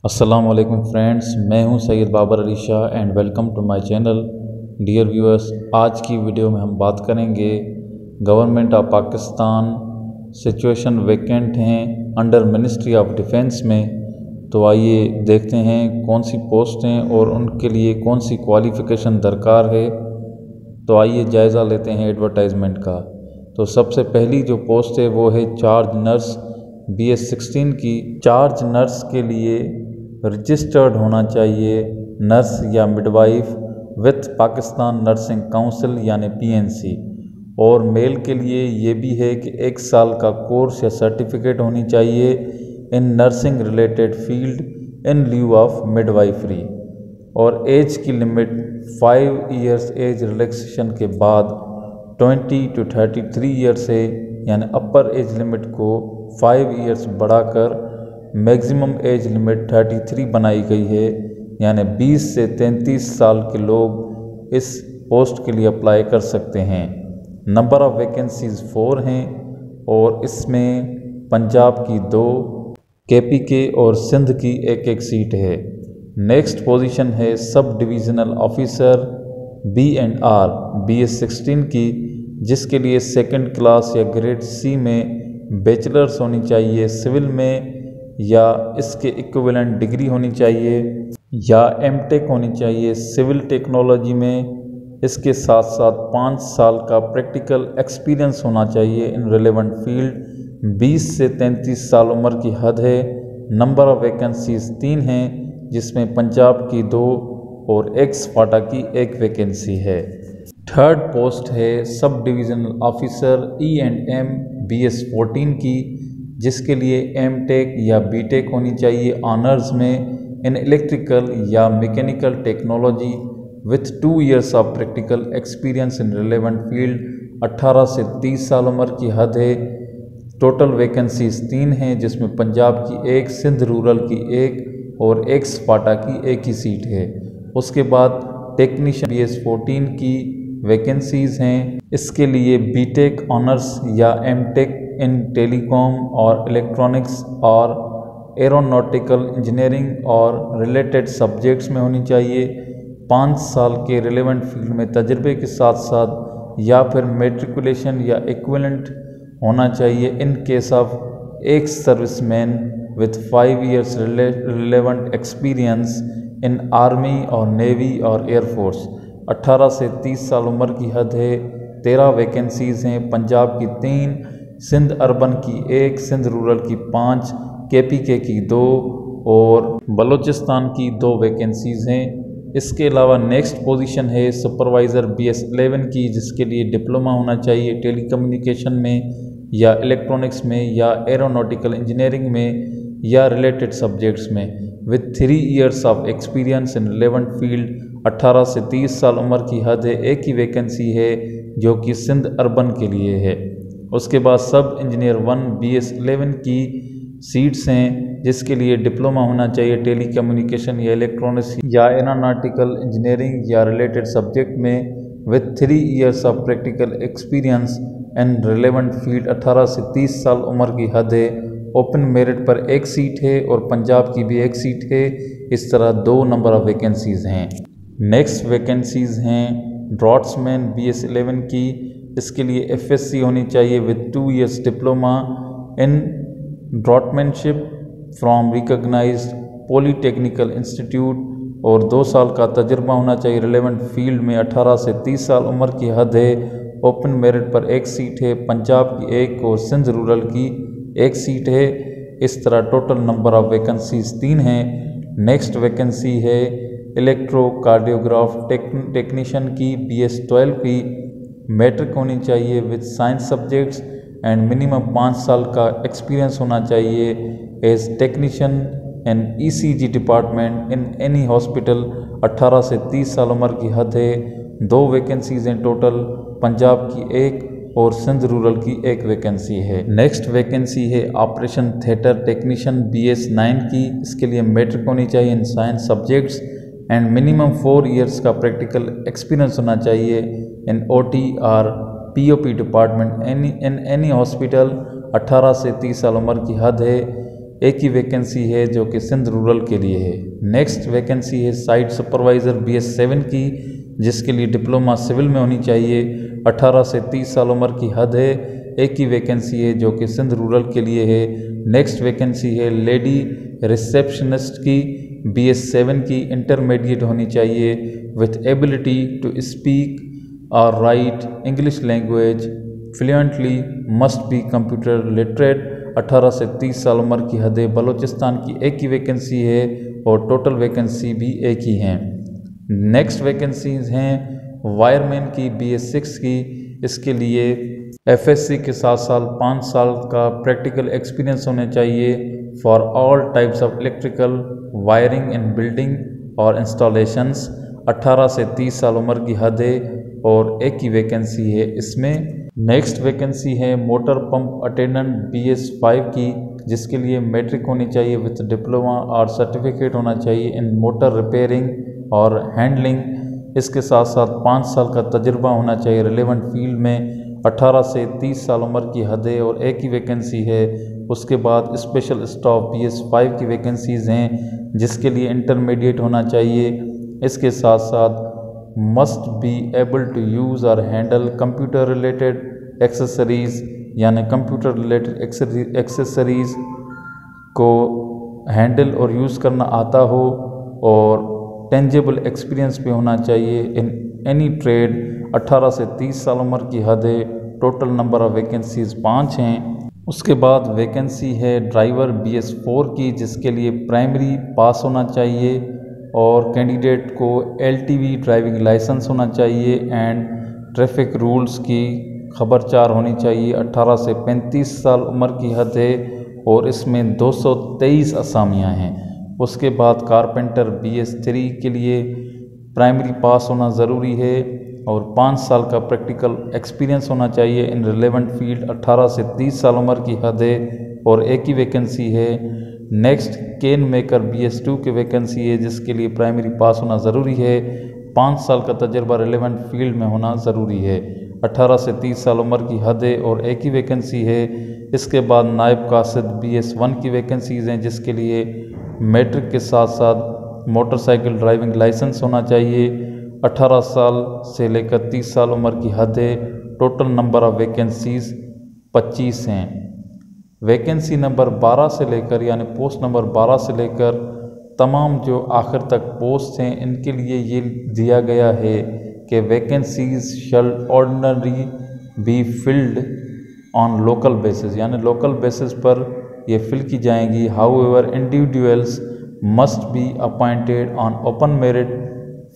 अस्सलाम वालेकुम फ्रेंड्स, मैं हूं Syed Babar Ali Shah and welcome to my channel. Dear viewers, आज की वीडियो में हम बात करेंगे government of Pakistan situation vacant हैं अंडर मिनिस्ट्री ऑफ डिफेंस में। तो आइए देखते हैं कौन सी पोस्ट हैं और उनके लिए कौन सी क्वालिफ़िकेशन दरकार है। तो आइए जायज़ा लेते हैं एडवर्टाइजमेंट का। तो सबसे पहली जो पोस्ट है वो है चार्ज नर्स BS16 की। चार्ज नर्स के लिए रजिस्टर्ड होना चाहिए नर्स या midwife with Pakistan nursing council यानी PNC। और मेल के लिए ये भी है कि 1 साल का कोर्स या सर्टिफिकेट होनी चाहिए in nursing related field in lieu of midwifery. और एज की लिमिट 5 इयर्स एज रिलैक्सेशन के बाद 20 to 33 ईयर्स है, यानी अपर एज लिमिट को 5 इयर्स बढ़ाकर मैक्सिमम एज लिमिट 33 बनाई गई है, यानी 20 से 33 साल के लोग इस पोस्ट के लिए अप्लाई कर सकते हैं। नंबर ऑफ़ वैकेंसीज़ 4 हैं और इसमें पंजाब की 2, KPK और सिंध की 1-1 सीट है। नेक्स्ट पोजीशन है सब डिविज़नल ऑफिसर B&R BS16 की, जिसके लिए 2nd क्लास या ग्रेड C में बैचलर्स होनी चाहिए सिविल में, या इसके इक्विवेलेंट डिग्री होनी चाहिए, या MTech होनी चाहिए सिविल टेक्नोलॉजी में। इसके साथ साथ 5 साल का प्रैक्टिकल एक्सपीरियंस होना चाहिए इन रिलेवेंट फील्ड। 20 से 33 साल उम्र की हद है। नंबर ऑफ़ वैकेंसीज़ 3 हैं, जिसमें पंजाब की 2 और एक्स-फाटा की 1 वैकेंसी है। थर्ड पोस्ट है सब डिविज़नल ऑफिसर E&M BS14 की, जिसके लिए MTech या BTech होनी चाहिए ऑनर्स में इन इलेक्ट्रिकल या mechanical technology with 2 years of practical experience in relevant field. 18 से 30 साल उम्र की हद है। टोटल वैकेंसीज़ 3 हैं, जिसमें पंजाब की 1, सिंध रूरल की 1 और एक्स-फाटा की 1 ही सीट है। उसके बाद टेक्नीशियन BS14 की वैकेंसीज़ हैं। इसके लिए BTech ऑनर्स या MTech इन टेलीकॉम और इलेक्ट्रॉनिक्स और एरोनॉटिकल इंजीनियरिंग और रिलेटेड सब्जेक्ट्स में होनी चाहिए। 5 साल के रिलेवेंट फील्ड में तजर्बे के साथ साथ या फिर मेट्रिकुलेशन या इक्विवेलेंट होना चाहिए in case of ex serviceman with 5 years relevant experience in army और नेवी और एयरफोर्स। 18 से 30 साल उम्र की हद है। 13 वैकेंसीज़ हैं। पंजाब की 3, सिंध अर्बन की 1, सिंध रूरल की 5, KPK की 2 और बलूचिस्तान की 2 वैकेंसीज़ हैं। इसके अलावा नेक्स्ट पोजीशन है सुपरवाइज़र BS11 की, जिसके लिए डिप्लोमा होना चाहिए टेलीकम्युनिकेशन में या इलेक्ट्रॉनिक्स में या एरोनॉटिकल इंजीनियरिंग में या रिलेटेड सब्जेक्ट्स में with 3 years of experience in relevant field. 18 से 30 साल उम्र की हद है। 1 ही वैकेंसी है जो कि सिंध अर्बन के लिए है। उसके बाद सब इंजीनियर 1 BS11 की सीट्स हैं, जिसके लिए डिप्लोमा होना चाहिए टेलीकम्युनिकेशन या इलेक्ट्रॉनिक्स या एरोनॉटिकल इंजीनियरिंग या रिलेटेड सब्जेक्ट में with 3 years of practical experience in relevant field. 18 से 30 साल उम्र की हद है। ओपन मेरिट पर 1 सीट है और पंजाब की भी 1 सीट है। इस तरह 2 नंबर ऑफ़ वैकेंसीज़ हैं। नेक्स्ट वैकेंसीज़ हैं ड्रॉट्समैन BS11 की। इसके लिए FSC होनी चाहिए with 2 years diploma in draughtsmanship from recognised polytechnical institute और 2 साल का तजर्बा होना चाहिए रिलेवेंट फील्ड में। 18 से 30 साल उम्र की हद है। ओपन मेरिट पर 1 सीट है। पंजाब की 1 और सिंध रूरल की 1 सीट है। इस तरह टोटल नंबर ऑफ़ वैकेंसीज़ 3 हैं। नेक्स्ट वैकेंसी है इलेक्ट्रोकार्डियोग्राफ टेक्नीशियन की BS12 की। मैट्रिक होनी चाहिए with science subjects and minimum 5 साल का एक्सपीरियंस होना चाहिए as technician in ECG department in any hospital. 18 से 30 साल उम्र की हद है। 2 वैकेंसीज़ हैं टोटल। पंजाब की 1 और सिंध रूरल की 1 वैकेंसी है। नेक्स्ट वैकेंसी है ऑपरेशन थिएटर टेक्नीशियन BS9 की। इसके लिए मैट्रिक होनी चाहिए in science subjects and minimum 4 years का प्रैक्टिकल एक्सपीरियंस होना चाहिए इन OT और POP department in any hospital. 18 से 30 साल उम्र की हद है। एक ही वैकेंसी है जो कि सिंध रूरल के लिए है। नेक्स्ट वैकेंसी है साइट सुपरवाइज़र BS7 की, जिसके लिए डिप्लोमा सिविल में होनी चाहिए। 18 से 30 साल उम्र की हद है। एक ही वैकेंसी है जो कि सिंध रूरल के लिए है। नेक्स्ट वैकेंसी है लेडी रिसेप्शनिस्ट की, BS7 की, इंटरमीडिएट होनी चाहिए विथ एबिलिटी टू स्पीक और right English language fluently, must be computer literate. 18 से 30 साल उम्र की हद है। बलूचिस्तान की एक ही वैकेंसी है और टोटल वैकेंसी भी एक ही हैं। नेक्स्ट वैकेंसीज हैं वायरमैन की, BS6 की। इसके लिए FSC के 7 साल 5 साल का प्रैक्टिकल एक्सपीरियंस होने चाहिए for all types of electrical wiring in building और इंस्टॉलेशंस। 18 से 30 साल उम्र की हद है और एक ही वैकेंसी है इसमें। नेक्स्ट वैकेंसी है मोटर पंप अटेंडेंट BS5 की, जिसके लिए मैट्रिक होनी चाहिए विथ डिप्लोमा और सर्टिफिकेट होना चाहिए इन मोटर रिपेयरिंग और हैंडलिंग। इसके साथ साथ 5 साल का तजुर्बा होना चाहिए रिलेवेंट फील्ड में। 18 से 30 साल उम्र की हद है और एक ही वैकेंसी है। उसके बाद स्पेशल स्टाफ BS5 की वैकेंसीज़ हैं, जिसके लिए इंटरमीडिएट होना चाहिए। इसके साथ साथ must be able to use और हैंडल कंप्यूटर रिलेटेड एक्सेसरीज़, यानी कंप्यूटर रिलेटेड एक्सेसरीज़ को हैंडल और यूज़ करना आता हो और टेंजेबल एक्सपीरियंस भी होना चाहिए इन एनी ट्रेड। 18 से 30 साल उम्र की हद है। टोटल नंबर ऑफ़ वैकेंसीज़ 5 हैं। उसके बाद वैकेंसी है ड्राइवर BS4 की, जिसके लिए प्राइमरी पास होना चाहिए और कैंडिडेट को LTV ड्राइविंग लाइसेंस होना चाहिए एंड ट्रैफिक रूल्स की खबरचार होनी चाहिए। 18 से 35 साल उम्र की हद है और इसमें 223 असामियाँ हैं। उसके बाद कारपेंटर BS3 के लिए प्राइमरी पास होना ज़रूरी है और 5 साल का प्रैक्टिकल एक्सपीरियंस होना चाहिए इन रिलेवेंट फील्ड। 18 से 30 साल उम्र की हद है और एक ही वैकेंसी है। नेक्स्ट केन मेकर BS2 की वैकेंसी है, जिसके लिए प्राइमरी पास होना ज़रूरी है। 5 साल का तजर्बा रिलेवेंट फील्ड में होना ज़रूरी है। 18 से 30 साल उम्र की हद है और एक ही वैकेंसी है। इसके बाद नायब कासिद BS1 की वैकेंसीज़ हैं, जिसके लिए मैट्रिक के साथ साथ मोटरसाइकिल ड्राइविंग लाइसेंस होना चाहिए। 18 साल से लेकर 30 साल उम्र की हद है। टोटल नंबर ऑफ़ वैकेंसीज़ 25 हैं। वैकेंसी नंबर 12 से लेकर यानी पोस्ट नंबर 12 से लेकर तमाम जो आखिर तक पोस्ट हैं, इनके लिए ये दिया गया है कि vacancies shall ordinary be filled on local basis, यानी लोकल बेसिस पर ये फिल की जाएंगी। However individuals must be appointed on open merit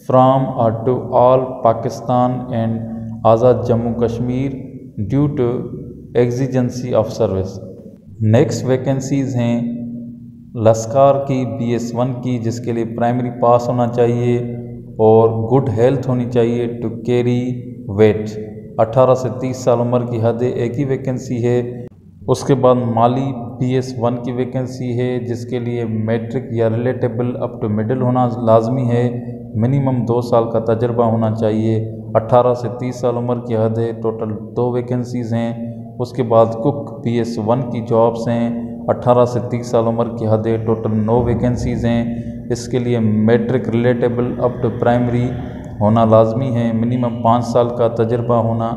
from और to all Pakistan and Azad Jammu Kashmir due to exigency of service. Next vacancies हैं लश्कर की BS1 की, जिसके लिए प्राइमरी पास होना चाहिए और गुड हेल्थ होनी चाहिए टू कैरी वेट। 18 से 30 साल उम्र की हद है। एक ही वैकेंसी है। उसके बाद माली BS1 की वैकेंसी है, जिसके लिए मैट्रिक या रिलेटेबल अप टू मिडिल होना लाजमी है। मिनिमम 2 साल का तजर्बा होना चाहिए। 18 से 30 साल उम्र की हद है। टोटल 2 वैकेंसीज़ हैं। उसके बाद कुक BS1 की जॉब्स हैं। 18 से 30 साल उम्र की हद है। टोटल 9 वैकेंसीज़ हैं। इसके लिए matric relatable up to primary होना लाजमी है। मिनिमम 5 साल का तजर्बा होना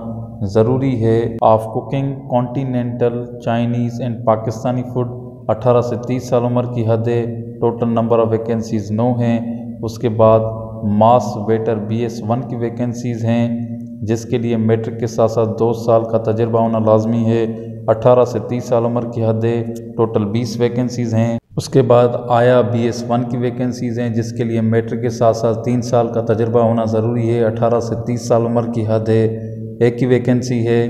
ज़रूरी है। Of cooking continental Chinese and Pakistani food. 18 से 30 साल उम्र की हद है। टोटल नंबर ऑफ़ वैकेंसीज़ 9 हैं। उसके बाद मास वेटर BS1 की वैकेंसीज़ हैं, जिसके लिए मैट्रिक के साथ साथ 2 साल का तजर्बा होना लाजमी है। 18 से 30 साल उम्र की हद है। टोटल 20 वैकेंसीज़ हैं। उसके बाद आया BS1 की वैकेंसीज़ हैं, जिसके लिए मैट्रिक के साथ साथ 3 साल का तजर्बा होना ज़रूरी है। 18 से 30 साल उम्र की हद है। एक ही वैकेंसी है।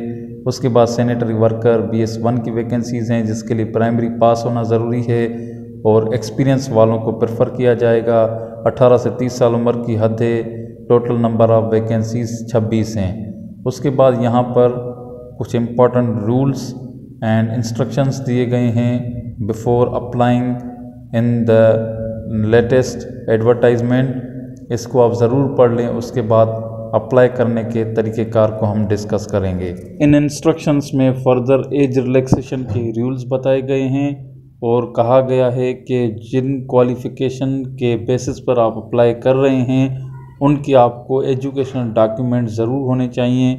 उसके बाद सैनिटरी वर्कर BS1 की वैकेंसीज़ हैं, जिसके लिए प्राइमरी पास होना ज़रूरी है और एक्सपीरियंस वालों को प्रेफर किया जाएगा। 18 से 30 साल उम्र की हद है। टोटल नंबर ऑफ़ वैकेंसीज़ 26 हैं। उसके बाद यहाँ पर कुछ इम्पॉर्टेंट रूल्स एंड इंस्ट्रक्शंस दिए गए हैं before applying in the latest advertisement. इसको आप ज़रूर पढ़ लें। उसके बाद अप्लाई करने के तरीक़ेकार को हम डिस्कस करेंगे। इन इंस्ट्रक्शंस में फ़र्दर एज रिलैक्सेशन के रूल्स बताए गए हैं और कहा गया है कि जिन क्वालिफ़िकेशन के बेसिस पर आप अप्लाई कर रहे हैं उनकी आपको एजुकेशनल डॉक्यूमेंट ज़रूर होने चाहिए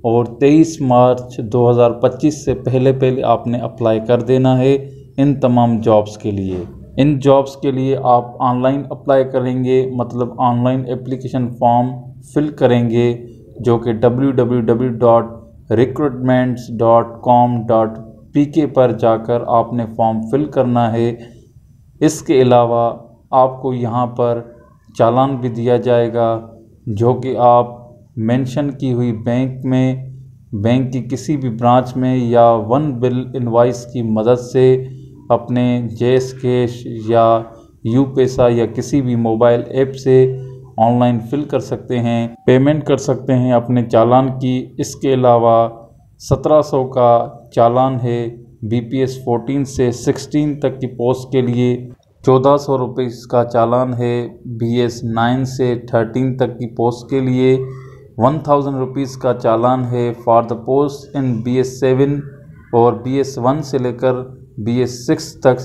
और 23 मार्च 2025 से पहले आपने अप्लाई कर देना है इन तमाम जॉब्स के लिए। इन जॉब्स के लिए आप ऑनलाइन अप्लाई करेंगे, मतलब ऑनलाइन एप्लीकेशन फॉर्म फिल करेंगे जो कि www.recruitments.com.pk पर जाकर आपने फॉर्म फिल करना है। इसके अलावा आपको यहाँ पर चालान भी दिया जाएगा जो कि आप मेंशन की हुई बैंक की किसी भी ब्रांच में या वन बिल इनवॉइस की मदद से अपने जेस कैश या यूपैसा या किसी भी मोबाइल ऐप से ऑनलाइन फिल कर सकते हैं, पेमेंट कर सकते हैं अपने चालान की। इसके अलावा 1700 का चालान है BPS 14 से 16 तक की पोस्ट के लिए, 1400 रुपये का चालान है BS 9 से 13 तक की पोस्ट के लिए, 1000 रुपीज़ का चालान है for the post in BS 7 और BS 1 से लेकर BS 6 तक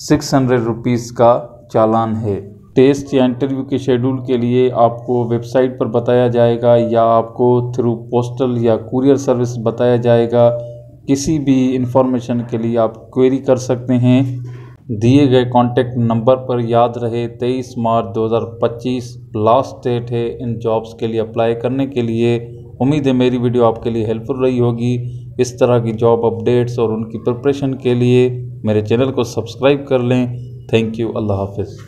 600 रुपीज़ का चालान है। टेस्ट या इंटरव्यू के शेड्यूल के लिए आपको वेबसाइट पर बताया जाएगा या आपको थ्रू पोस्टल या कुरियर सर्विस बताया जाएगा। किसी भी इंफॉर्मेशन के लिए आप क्वेरी कर सकते हैं। दिए गए कॉन्टैक्ट नंबर पर याद रहे 23 मार्च 2025 लास्ट डेट है इन जॉब्स के लिए अप्लाई करने के लिए। उम्मीद है मेरी वीडियो आपके लिए हेल्पफुल रही होगी। इस तरह की जॉब अपडेट्स और उनकी प्रिपरेशन के लिए मेरे चैनल को सब्सक्राइब कर लें। Thank you. अल्लाह हाफिज़।